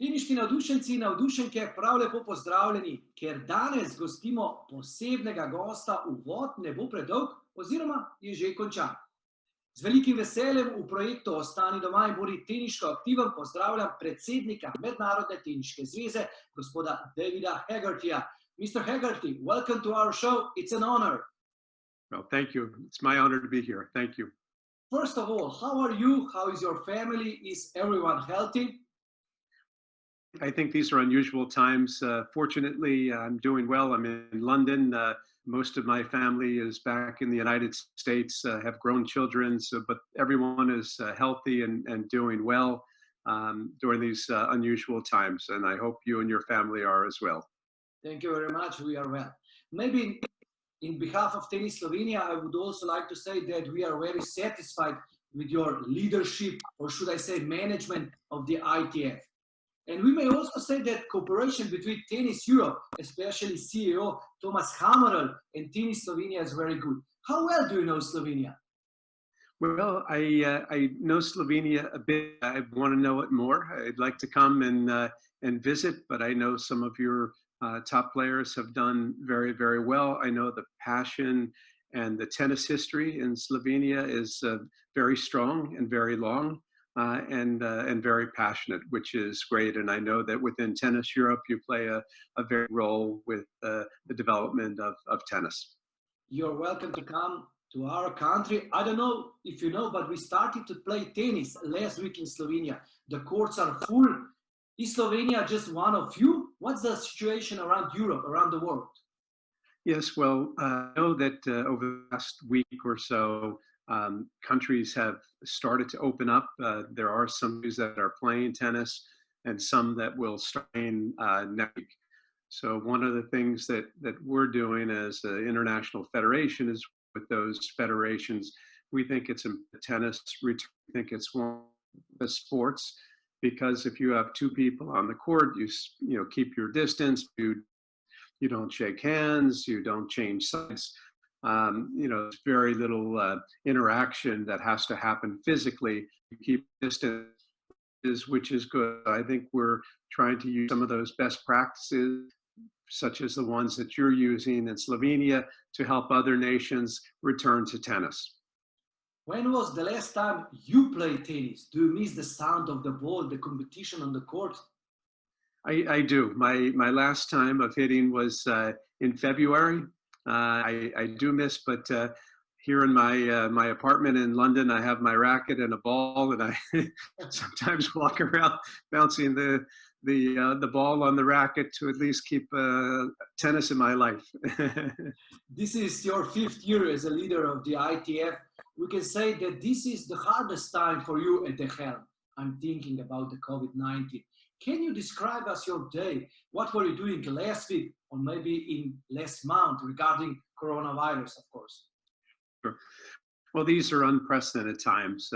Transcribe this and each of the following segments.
Teniški navdušenci in navdušenke, prav lepo pozdravljeni, ker danes gostimo posebnega gosta, uvod ne bo predolg oziroma je že končan. Z velikim veseljem v projektu Ostani doma in bodi teniško aktiven pozdravljam predsednika Mednarodne teniške zveze, gospoda Davida Haggertyja. Mr. Haggerty, welcome to our show. It's an honor. Well, thank you. It's my honor to be here. Thank you. First of all, how are you? How is your family? Is everyone healthy? I think these are unusual times. Fortunately, I'm doing well. I'm in London. Most of my family is back in the United States, have grown children, but everyone is healthy and doing well during these unusual times. And I hope you and your family are as well. Thank you very much. We are well. Maybe in behalf of Tennis Slovenia, I would also like to say that we are very satisfied with your leadership, or should I say management of the ITF. And we may also say that cooperation between Tennis Europe, especially CEO Thomas Hammerl and Tennis Slovenia is very good. How well do you know Slovenia? Well, I know Slovenia a bit. I want to know it more. I'd like to come and visit, but I know some of your top players have done very, very well. I know the passion and the tennis history in Slovenia is very strong and very long. And very passionate, which is great. And I know that within Tennis Europe, you play a very role with the development of tennis. You're welcome to come to our country. I don't know if you know, but we started to play tennis last week in Slovenia. The courts are full. Is Slovenia just one of you? What's the situation around Europe, around the world? Yes, well, I know that over the last week or so, countries have started to open up. There are some countries that are playing tennis and some that will start next week. So one of the things that we're doing as an international federation is with those federations, we think it's a tennis, we think it's one of the sports, because if you have two people on the court, you keep your distance, you don't shake hands, you don't change sides. There's very little interaction that has to happen physically. You keep distance, which is good. I think we're trying to use some of those best practices, such as the ones that you're using in Slovenia, to help other nations return to tennis. When was the last time you played tennis? Do you miss the sound of the ball, the competition on the court? I do. My last time of hitting was in February. I do miss, but here in my apartment in London, I have my racket and a ball, and I sometimes walk around bouncing the ball on the racket to at least keep tennis in my life. This is your 5th year as a leader of the ITF. We can say that this is the hardest time for you at the helm. I'm thinking about the COVID-19. Can you describe us your day? What were you doing last week or maybe in last month regarding coronavirus, of course? Sure. Well, these are unprecedented times.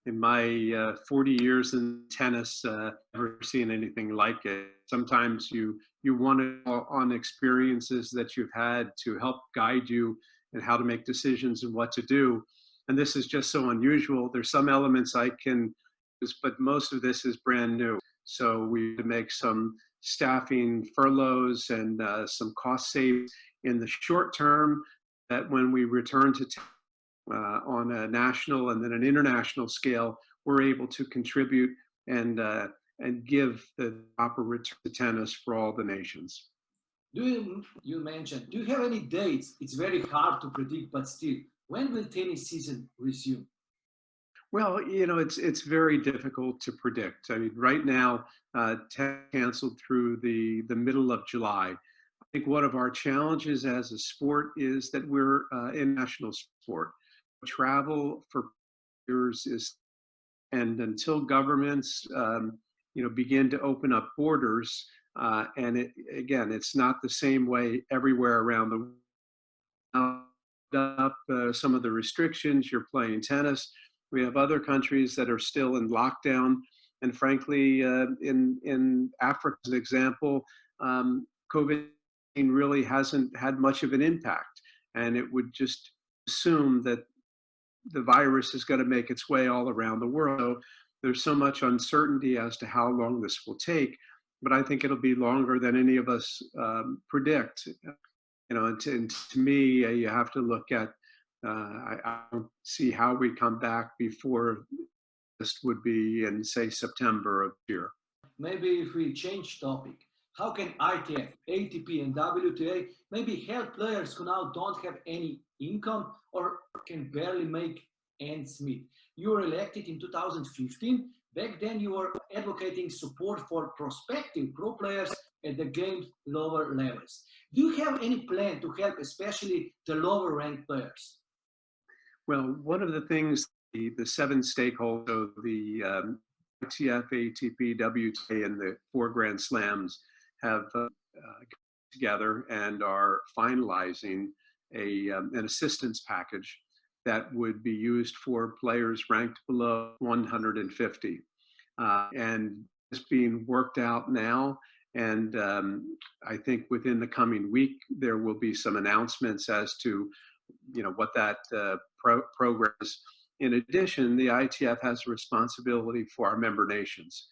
In my 40 years in tennis, I've never seen anything like it. Sometimes you want to on experiences that you've had to help guide you in how to make decisions and what to do. And this is just so unusual. There's some elements I can use, but most of this is brand new. So we had to make some staffing furloughs and some cost saves in the short term, that when we return to on a national and then an international scale, we're able to contribute and give the proper return to tennis for all the nations. You mentioned, do you have any dates? It's very hard to predict, but still, when will tennis season resume? Well, it's very difficult to predict. I mean, right now, tennis canceled through the middle of July. I think one of our challenges as a sport is that we're an international sport. Travel for years and until governments, begin to open up borders, and it's not the same way everywhere around the world. Some of the restrictions, you're playing tennis. We have other countries that are still in lockdown. And frankly, in Africa, as an example, COVID-19 really hasn't had much of an impact. And it would just assume that the virus is going to make its way all around the world. So there's so much uncertainty as to how long this will take, but I think it'll be longer than any of us predict. And to me, you have to look at, I don't see how we come back before this would be in, say, September of the year. Maybe if we change topic, how can ITF, ATP, and WTA maybe help players who now don't have any income or can barely make ends meet? You were elected in 2015. Back then, you were advocating support for prospective pro players at the game's lower levels. Do you have any plan to help especially the lower ranked players? Well, one of the things the seven stakeholders, the ITF, ATP, WTA, and the 4 Grand Slams have together and are finalizing an assistance package that would be used for players ranked below 150. And it's being worked out now. And I think within the coming week, there will be some announcements as to, what that program is. In addition, the ITF has a responsibility for our member nations.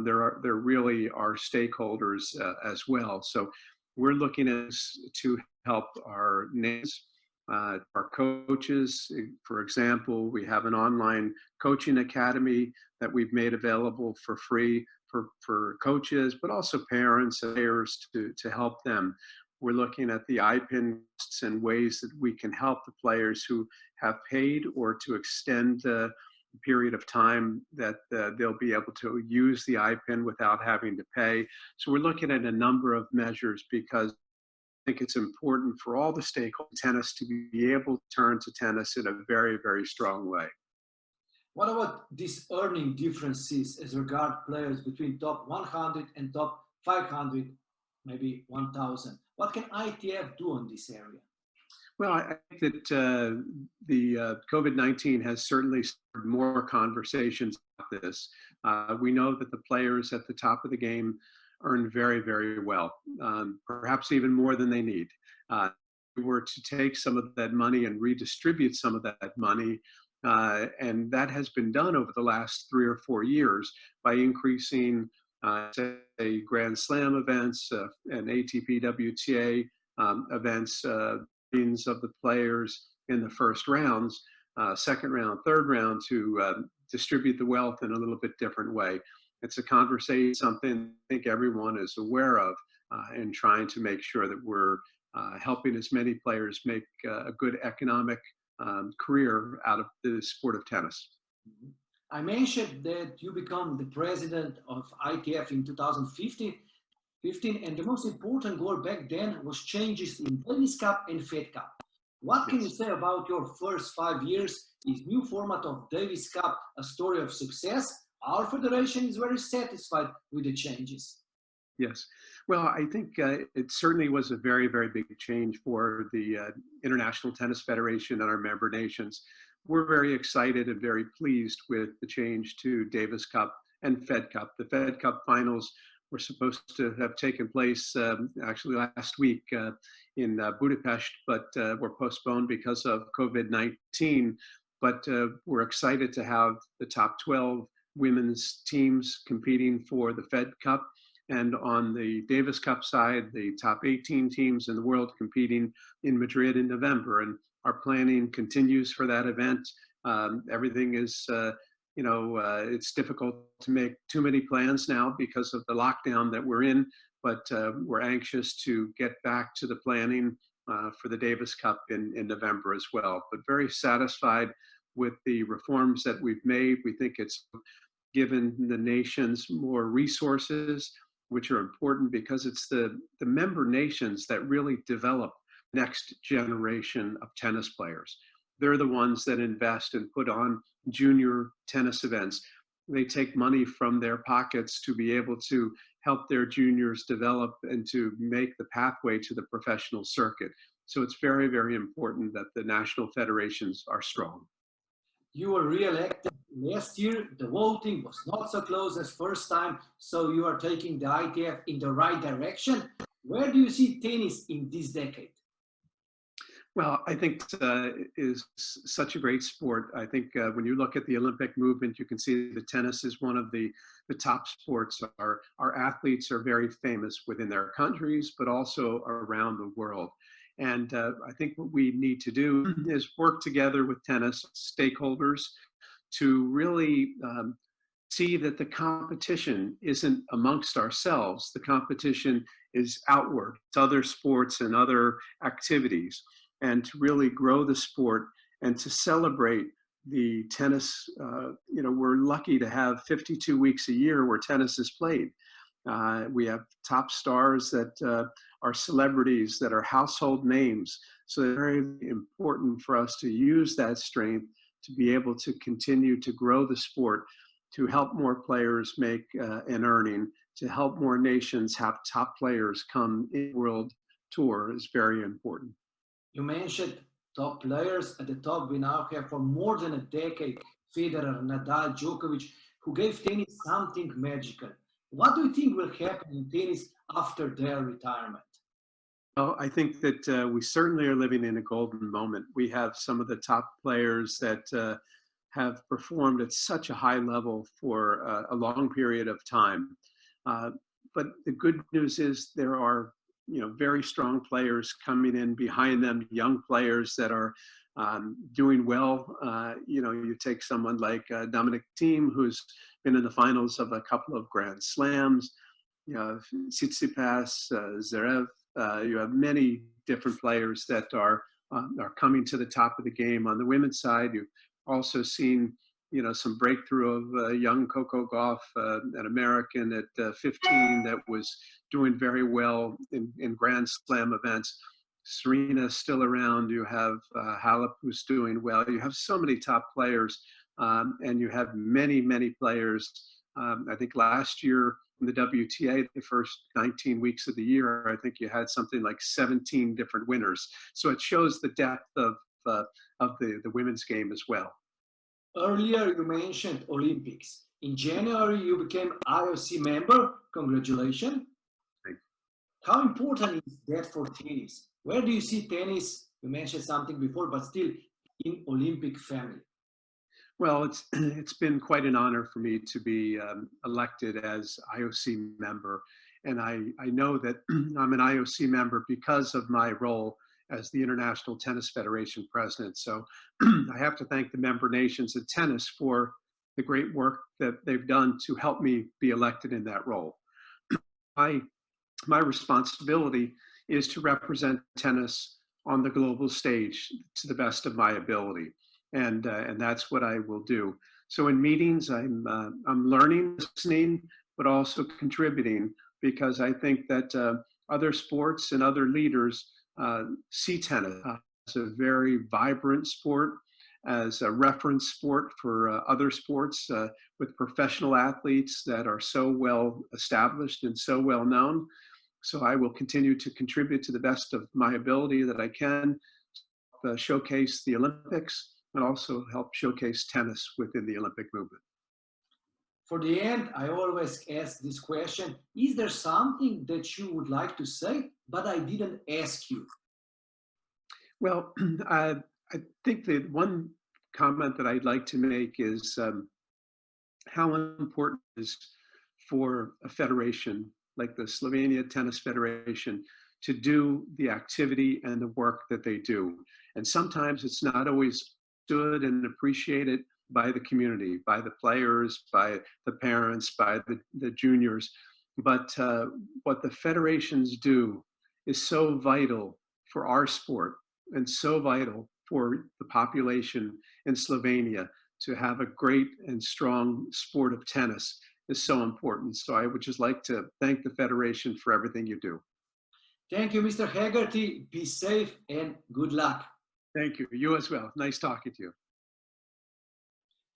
There really are stakeholders as well. So we're looking to help our nations, our coaches. For example, we have an online coaching academy that we've made available for free for coaches, but also parents and players to help them. We're looking at the IPIN and ways that we can help the players who have paid or to extend the period of time that they'll be able to use the IPIN without having to pay. So we're looking at a number of measures because I think it's important for all the stakeholders in tennis to be able to turn to tennis in a very, very strong way. What about these earning differences as regard players between top 100 and top 500, maybe 1,000? What can ITF do on this area? Well, I think that the COVID-19 has certainly started more conversations about this. We know that the players at the top of the game earn very, very well, perhaps even more than they need. If we were to take some of that money and redistribute some of that money, and that has been done over the last 3 or 4 years by increasing, say, Grand Slam events and ATP, WTA events, of the players in the first rounds, second round, third round, to distribute the wealth in a little bit different way. It's a conversation, something I think everyone is aware of, and trying to make sure that we're helping as many players make a good economic career out of the sport of tennis. I mentioned that you become the president of ITF in 2015, and the most important goal back then was changes in Davis Cup and Fed Cup. What can you say about your first 5 years? Is new format of Davis Cup a story of success? Our federation is very satisfied with the changes. Yes. Well, I think it certainly was a very, very big change for the International Tennis Federation and our member nations. We're very excited and very pleased with the change to Davis Cup and Fed Cup. The Fed Cup finals were supposed to have taken place actually last week in Budapest, but were postponed because of COVID-19. But we're excited to have the top 12 women's teams competing for the Fed Cup. And on the Davis Cup side, the top 18 teams in the world competing in Madrid in November. And our planning continues for that event. Everything is, it's difficult to make too many plans now because of the lockdown that we're in, but we're anxious to get back to the planning for the Davis Cup in November as well. But very satisfied with the reforms that we've made. We think it's given the nations more resources, which are important because it's the member nations that really develop next generation of tennis players. They're the ones that invest and put on junior tennis events. They take money from their pockets to be able to help their juniors develop and to make the pathway to the professional circuit. So it's very, very important that the national federations are strong. You were re-elected last year. The voting was not so close as first time, so you are taking the ITF in the right direction. Where do you see tennis in this decade? Well, I think is such a great sport. I think when you look at the Olympic movement, you can see that tennis is one of the top sports. Our athletes are very famous within their countries, but also around the world. And I think what we need to do is work together with tennis stakeholders to really see that the competition isn't amongst ourselves. The competition is outward to other sports and other activities, and to really grow the sport and to celebrate the tennis. We're lucky to have 52 weeks a year where tennis is played. We have top stars that are celebrities, that are household names. So it's very important for us to use that strength to be able to continue to grow the sport, to help more players make an earning, to help more nations have top players come in world tour is very important. You mentioned top players at the top. We now have for more than a decade Federer, Nadal, Djokovic, who gave tennis something magical. What do you think will happen in tennis after their retirement? Well, I think that we certainly are living in a golden moment. We have some of the top players that have performed at such a high level for a long period of time. But the good news is there are very strong players coming in behind them, young players that are doing well. You take someone like Dominic Thiem, who's been in the finals of a couple of Grand Slams. You have Tsitsipas, Zverev. You have many different players that are coming to the top of the game. On the women's side, you've also seen some breakthrough of young Coco Gauff, an American at 15 that was doing very well in Grand Slam events. Serena's still around. You have Halep, who's doing well. You have so many top players, and you have many, many players. I think last year in the WTA, the first 19 weeks of the year, I think you had something like 17 different winners. So it shows the depth of the women's game as well. Earlier, you mentioned Olympics. In January, you became IOC member. Congratulations. Thanks. How important is that for tennis? Where do you see tennis? You mentioned something before, but still in Olympic family. Well, it's been quite an honor for me to be elected as IOC member. And I know that I'm an IOC member because of my role as the International Tennis Federation president. So I have to thank the member nations of tennis for the great work that they've done to help me be elected in that role. My responsibility is to represent tennis on the global stage to the best of my ability. And that's what I will do. So in meetings, I'm learning, listening, but also contributing, because I think that other sports and other leaders see tennis as a very vibrant sport, as a reference sport for other sports with professional athletes that are so well established and so well known. So I will continue to contribute to the best of my ability that I can, showcase the Olympics, and also help showcase tennis within the Olympic movement. For the end, I always ask this question: is there something that you would like to say, but I didn't ask you? Well, I think that one comment that I'd like to make is how important it is for a federation like the Slovenia Tennis Federation to do the activity and the work that they do. And sometimes it's not always understood and appreciated by the community, by the players, by the parents, by the juniors. But what the federations do is so vital for our sport and so vital for the population in Slovenia to have a great and strong sport of tennis is so important. So I would just like to thank the Federation for everything you do. Thank you, Mr. Haggerty. Be safe and good luck. Thank you. You as well. Nice talking to you.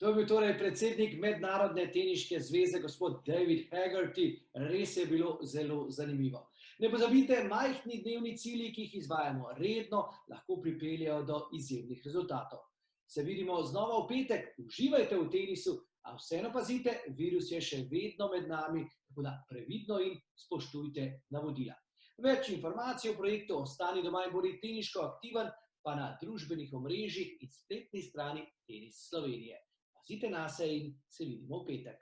To je bil torej predsednik Mednarodne teniške zveze, gospod David Haggerty. Res je bilo zelo zanimivo. Ne pozabite, majhni dnevni cilji, ki jih izvajamo redno, lahko pripeljejo do izjemnih rezultatov. Se vidimo znova v petek. Uživajte v tenisu, a vseeno pazite, virus je še vedno med nami, tako da previdno in spoštujte navodila. Več informacij o projektu Ostani doma in bodi teniško aktiven pa na družbenih omrežjih in spletni strani Tenis Slovenije. Pazite nase in se vidimo v petek.